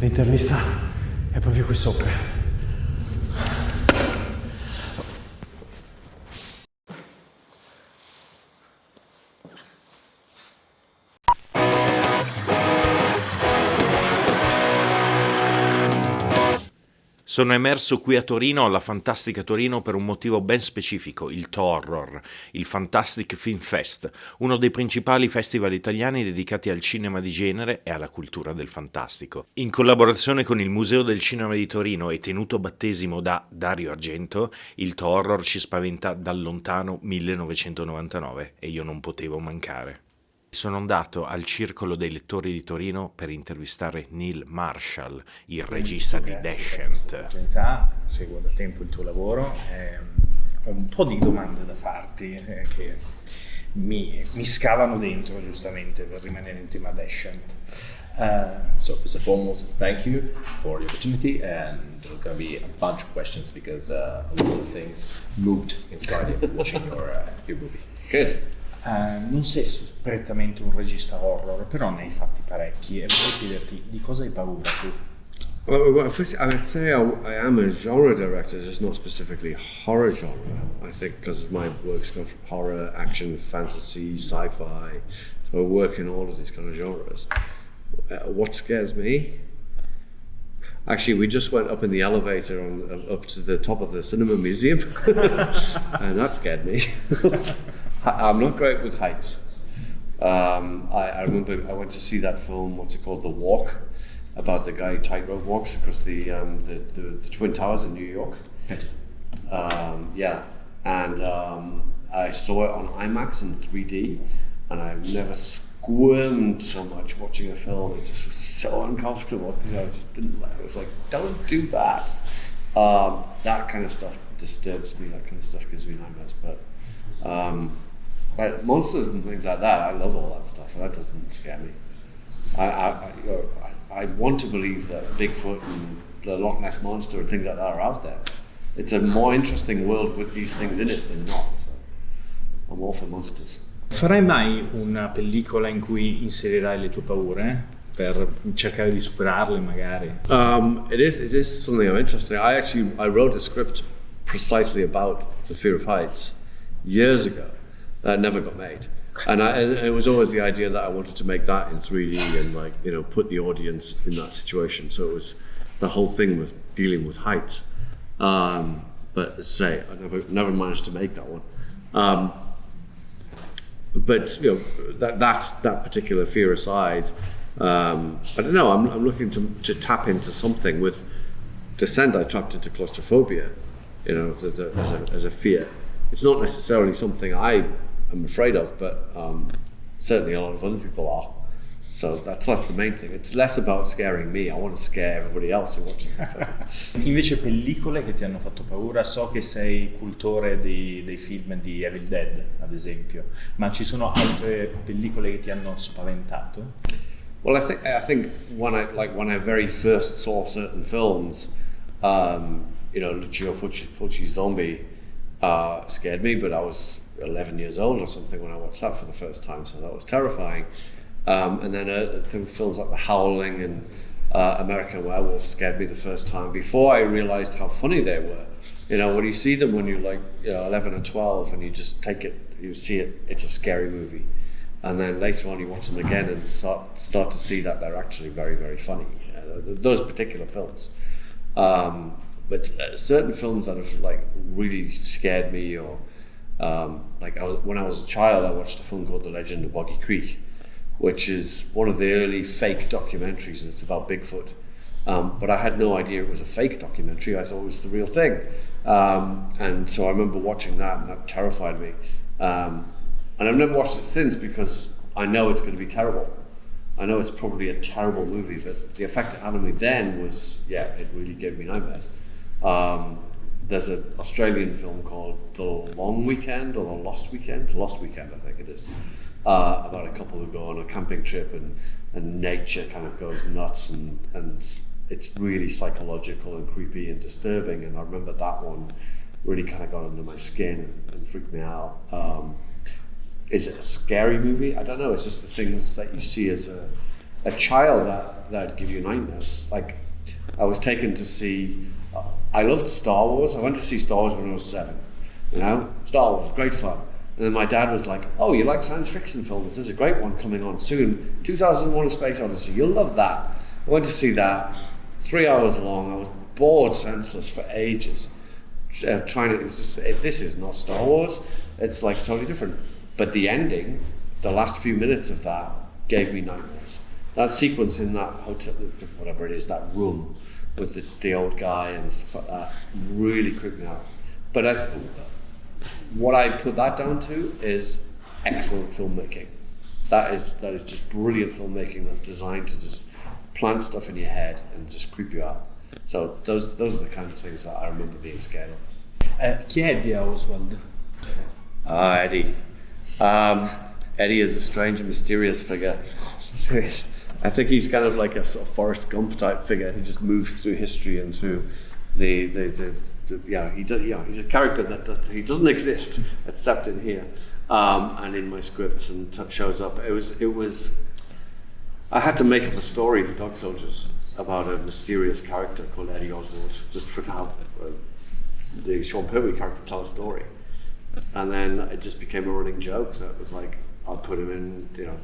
L'intervista è proprio qui sopra. Sono emerso qui a Torino, alla Fantastica Torino, per un motivo ben specifico, il TOHorror, il Fantastic Film Fest, uno dei principali festival italiani dedicati al cinema di genere e alla cultura del fantastico. In collaborazione con il Museo del Cinema di Torino e tenuto battesimo da Dario Argento, il TOHorror ci spaventa dal lontano 1999 e io non potevo mancare. Sono andato al Circolo dei Lettori di Torino per intervistare Neil Marshall, il regista di Descent. Seguo da tempo il tuo lavoro e ho un po' di domande da farti che mi scavano dentro, giustamente, per rimanere in tema Descent. So first and foremost, thank you for the opportunity, and there are going to be a bunch of questions because a lot of things moved inside of watching your movie. Good. Non sei prettamente un regista horror, però ne hai fatti parecchi e vorrei chiederti di cosa hai paura tu? Well, first, I would say I am a genre director, just not specifically horror genre. I think because my work's got horror, action, fantasy, sci-fi, so I work in all of these kind of genres. What scares me? Actually, we just went up in the elevator up to the top of the cinema museum, and that scared me. I'm not great with heights. I remember I went to see that film, what's it called, The Walk, about the guy who tightrope walks across the Twin Towers in New York. Yeah, and I saw it on IMAX in 3D, and I've never squirmed so much watching a film. It just was so uncomfortable because I just didn't like it. I was like, don't do that. That kind of stuff disturbs me. That kind of stuff gives me nightmares. But monsters and things like that, I love all that stuff. That doesn't scare me. I want to believe that Bigfoot and the Loch Ness Monster and things like that are out there. It's a more interesting world with these things in it than not. So I'm all for monsters. Farai mai una pellicola in cui inserirai le tue paure per cercare di superarle, magari? It is something I'm interested in. I wrote a script precisely about the fear of heights years ago that never got made, and it was always the idea that I wanted to make that in 3D and put the audience in that situation. So it was, the whole thing was dealing with heights, but as I say, I never managed to make that one. But that particular fear aside, I don't know. I'm looking to tap into something with Descent. I tapped into claustrophobia, as a fear. It's not necessarily something I am afraid of, but certainly a lot of other people are. So that's the main thing. It's less about scaring me. I want to scare everybody else who watches the film. Invece pellicole che ti hanno fatto paura, so che sei cultore dei film di Evil Dead, ad esempio, ma ci sono altre pellicole che ti hanno spaventato? Well, I think when I very first saw certain films, Lucio Fulci's Zombie scared me, but I was 11 years old or something when I watched that for the first time, so that was terrifying. And then films like The Howling and American Werewolf scared me the first time before I realized how funny they were. When you see them when you're 11 or 12 and you just take it, you see it, it's a scary movie. And then later on you watch them again and start to see that they're actually very, very funny. Those particular films. But certain films that have really scared me, or when I was a child, I watched a film called The Legend of Boggy Creek, which is one of the early fake documentaries, and it's about Bigfoot. But I had no idea it was a fake documentary. I thought it was the real thing. And so I remember watching that, and that terrified me. And I've never watched it since because I know it's going to be terrible. I know it's probably a terrible movie, but the effect it had on me then was, it really gave me nightmares. There's an Australian film called The Long Weekend, or The Lost Weekend, I think it is, about a couple who go on a camping trip and nature kind of goes nuts, and it's really psychological and creepy and disturbing. And I remember that one really kind of got under my skin and freaked me out. Is it a scary movie? I don't know. It's just the things that you see as a child that'd give you nightmares. Like, I was taken to see, I loved Star Wars. I went to see Star Wars when I was 7. You know, Star Wars, great fun. And then my dad was like, oh, you like science fiction films? There's a great one coming on soon, 2001: A Space Odyssey. You'll love that. I went to see that, 3 hours long. I was bored senseless for ages. This is not Star Wars. It's like totally different. But the ending, the last few minutes of that, gave me nightmares. That sequence in that hotel, whatever it is, that room with the old guy and stuff like that, really creeped me out. But what I put that down to is excellent filmmaking. That is just brilliant filmmaking that's designed to just plant stuff in your head and just creep you out. So those are the kind of things that I remember being scared of. Chi è Eddie Oswald? Eddie. Eddie is a strange and mysterious figure. I think he's kind of like a sort of Forrest Gump type figure who just moves through history and through he's a character that doesn't exist except in here and in my scripts, and shows up. It was I had to make up a story for Dog Soldiers about a mysterious character called Eddie Oswald, just for to have the Sean Pertwee character tell a story, and then it just became a running joke that was like, I'll put him in, you know,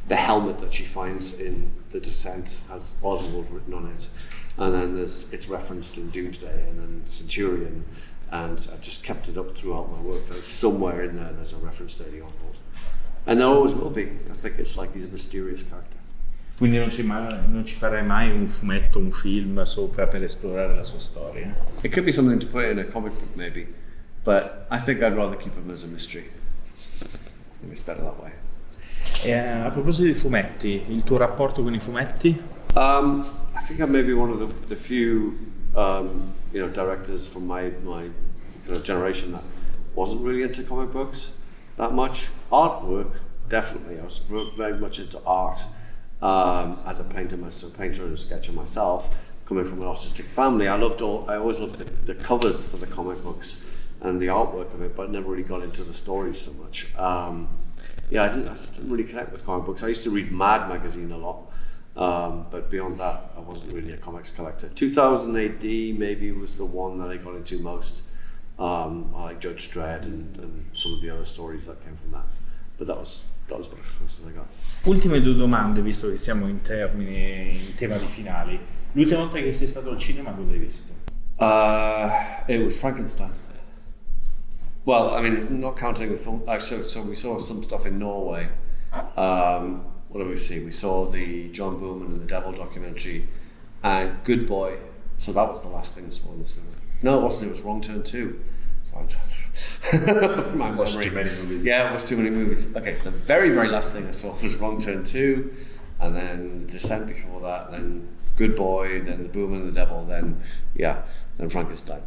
the helmet that she finds in The Descent has Oswald written on it, and then it's referenced in Doomsday and then Centurion, and I've just kept it up throughout my work. There's somewhere in there's a reference to Eddie Oswald, and there always will be. I think it's like he's a mysterious character. Quindi non ci farei mai un fumetto, un film sopra per esplorare la sua storia? It could be something to put in a comic book maybe, but I think I'd rather keep him as a mystery. I think it's better that way. A proposito di fumetti, il tuo rapporto con I fumetti? I think I'm maybe one of the few directors from my generation that wasn't really into comic books that much. Artwork, definitely. I was very much into art as a painter myself, painter and a sketcher myself. Coming from an artistic family, I always loved the covers for the comic books and the artwork of it, but never really got into the stories so much. I just didn't really connect with comic books. I used to read Mad magazine a lot, but beyond that, I wasn't really a comics collector. 2000 AD maybe was the one that I got into most. I like Judge Dredd and some of the other stories that came from that. But that was about as close as I got. Ultime 2 domande, visto che siamo in tema di finali. L'ultima volta che sei stato al cinema, cosa hai visto? It was Frankenstein. Well, I mean, not counting the film. So we saw some stuff in Norway. What did we see? We saw the John Boorman and the Devil documentary, and Good Boy. So that was the last thing we saw in the cinema. No, it wasn't. It was Wrong Turn 2. So I'm trying to watched too many movies. Yeah, I watched too many movies. Okay, the very, very last thing I saw was Wrong Turn 2, and then The Descent before that, then Good Boy, then The Boorman and the Devil, then Frankenstein.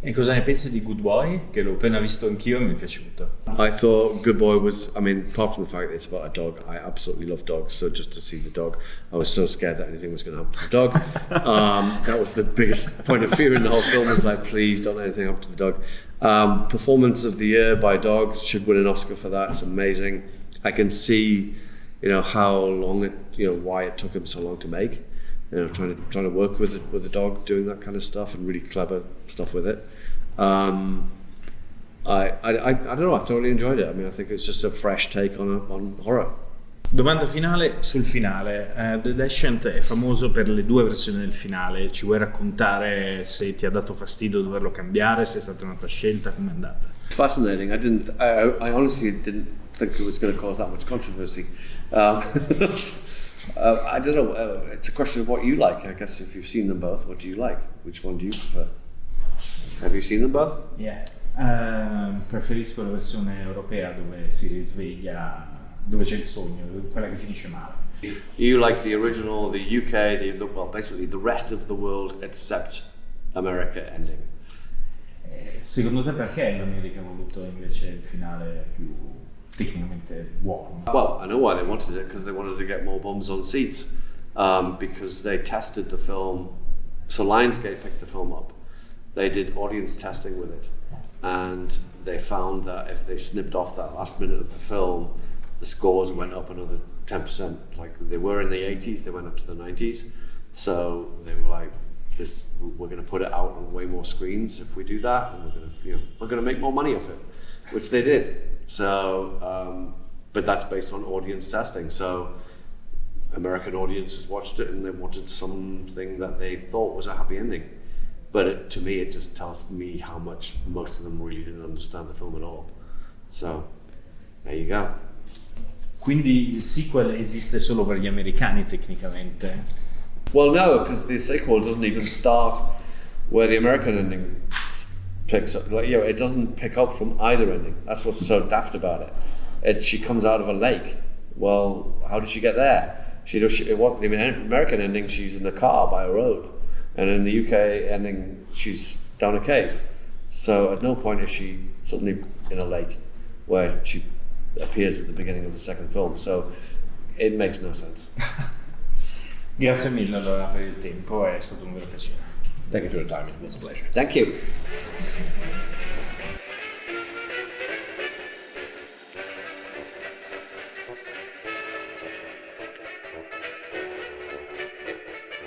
E cosa ne pensi di Good Boy? Che l'ho appena visto anch'io e mi è piaciuto. I thought Good Boy was, I mean, apart from the fact that it's about a dog, I absolutely love dogs, so just to see the dog, I was so scared that anything was going to happen to the dog. That was the biggest point of fear in the whole film, was like, please don't let anything happen to the dog. Performance of the year by a dog, should win an Oscar for that, it's amazing. I can see, how long why it took him so long to make. Trying to work with the dog, doing that kind of stuff, and really clever stuff with it. I don't know. I thoroughly enjoyed it. I mean, I think it's just a fresh take on horror. Domanda finale sul finale. The Descent è famoso per le 2 versioni del finale. Ci vuoi raccontare se ti ha dato fastidio doverlo cambiare, se è stata una tua scelta, com'è andata? Fascinating. I honestly didn't think it was going to cause that much controversy. I don't know, it's a question of what you like. I guess if you've seen them both, what do you like? Which one do you prefer? Have you seen them both? Yeah. Preferisco la versione europea dove si risveglia, dove c'è il sogno, quella che finisce male. You like the original, the UK, basically the rest of the world except America ending. Secondo te perché l'America ha voluto invece il finale più tecnicamente buono? Well, I know why they wanted it, because they wanted to get more bums on seats, because they tested the film. So Lionsgate picked the film up. They did audience testing with it, and they found that if they snipped off that last minute of the film, the scores went up another 10%. Like they were in the 80s, they went up to the 90s. So they were like, "This, we're going to put it out on way more screens if we do that, and we're going to make more money off it," which they did. So, but that's based on audience testing. So American audiences watched it and they wanted something that they thought was a happy ending. But to me, it just tells me how much most of them really didn't understand the film at all. So there you go. Quindi il sequel esiste solo per gli americani tecnicamente? Well, no, because the sequel doesn't even start where the American ending picks up. Like, it doesn't pick up from either ending. That's what's so daft about it. She comes out of a lake. Well, how did she get there? The American ending, she's in a car by a road, and in the UK ending, she's down a cave. So at no point is she suddenly in a lake, where she appears at the beginning of the second film. So it makes no sense. Grazie mille allora per il tempo, è stato un vero piacere. Thank you for your time. It was a pleasure. Thank you.